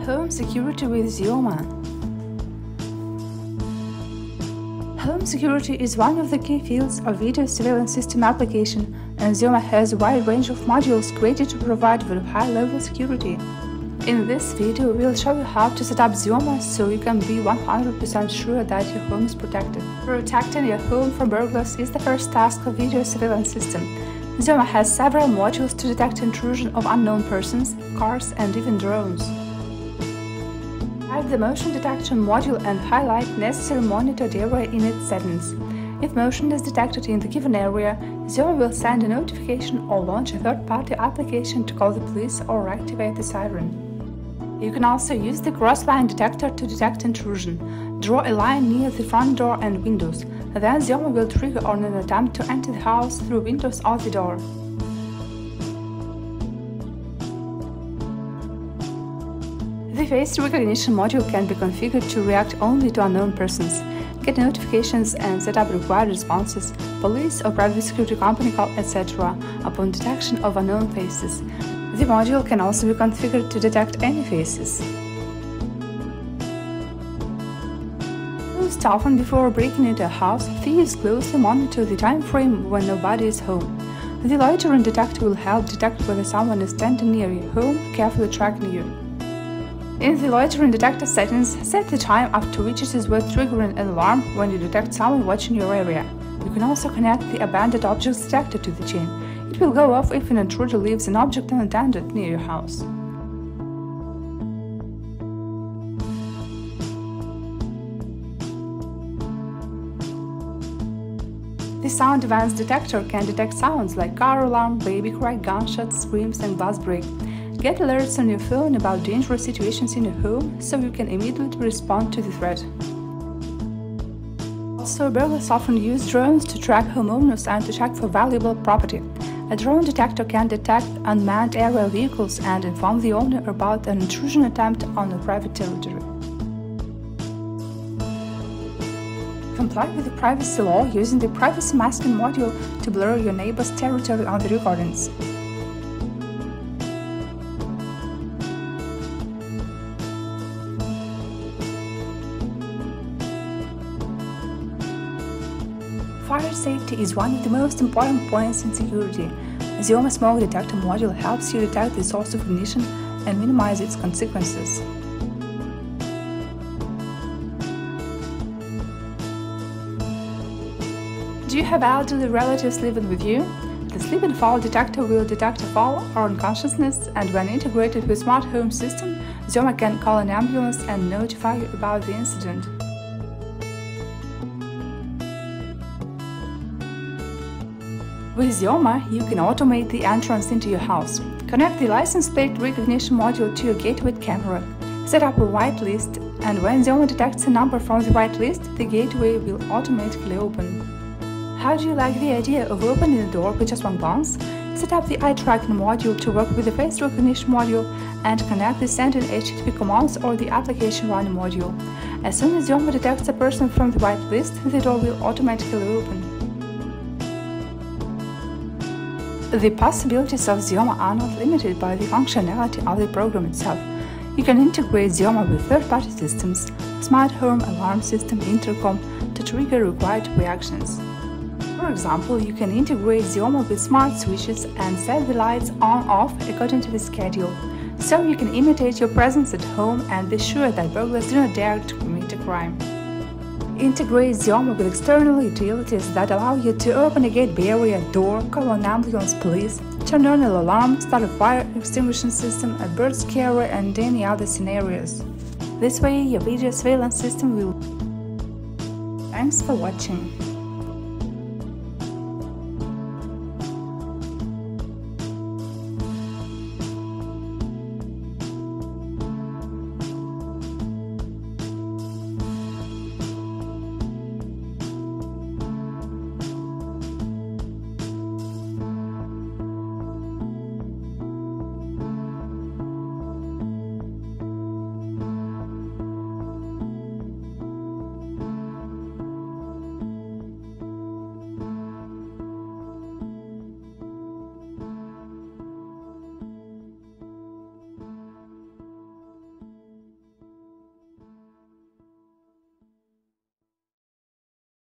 Home security with Xeoma. Home security is one of the key fields of video surveillance system application, and Xeoma has a wide range of modules created to provide very high-level security. In this video, we'll show you how to set up Xeoma so you can be 100% sure that your home is protected. Protecting your home from burglars is the first task of video surveillance system. Xeoma has several modules to detect intrusion of unknown persons, cars, and even drones. Add the motion detection module and highlight necessary monitored area in its settings. If motion is detected in the given area, Xeoma will send a notification or launch a third-party application to call the police or activate the siren. You can also use the cross-line detector to detect intrusion. Draw a line near the front door and windows. Then Xeoma will trigger on an attempt to enter the house through windows or the door. The face recognition module can be configured to react only to unknown persons, get notifications and set up required responses, police or private security company call, etc. upon detection of unknown faces. The module can also be configured to detect any faces. Most often before breaking into a house, thieves closely monitor the time frame when nobody is home. The loitering detector will help detect whether someone is standing near your home, carefully tracking you. In the loitering detector settings, set the time after which it is worth triggering an alarm when you detect someone watching your area. You can also connect the abandoned objects detector to the chain. It will go off if an intruder leaves an object unattended near your house. The sound events detector can detect sounds like car alarm, baby cry, gunshots, screams, and glass break. Get alerts on your phone about dangerous situations in your home so you can immediately respond to the threat. Also, burglars often use drones to track homeowners and to check for valuable property. A drone detector can detect unmanned aerial vehicles and inform the owner about an intrusion attempt on a private territory. Comply with the privacy law using the privacy masking module to blur your neighbor's territory on the recordings. Fire safety is one of the most important points in security. Xeoma smoke detector module helps you detect the source of ignition and minimize its consequences. Do you have elderly relatives living with you? The sleep and fall detector will detect a fall or unconsciousness, and when integrated with smart home system, Xeoma can call an ambulance and notify you about the incident. With Xeoma, you can automate the entrance into your house. Connect the license plate recognition module to your gateway camera. Set up a whitelist, and when Xeoma detects a number from the whitelist, the gateway will automatically open. How do you like the idea of opening the door with just one glance? Set up the eye tracking module to work with the face recognition module and connect the sending HTTP commands or the application running module. As soon as Xeoma detects a person from the whitelist, the door will automatically open. The possibilities of Xeoma are not limited by the functionality of the program itself. You can integrate Xeoma with third-party systems, smart home alarm system, intercom, to trigger required reactions. For example, you can integrate Xeoma with smart switches and set the lights on/off according to the schedule, so you can imitate your presence at home and be sure that burglars do not dare to commit a crime. Integrate Xeoma with external utilities that allow you to open a gate barrier, door, call an ambulance, police, turn on an alarm, start a fire extinguishing system, a bird scarer, and any other scenarios. This way, your video surveillance system will. Thanks for watching.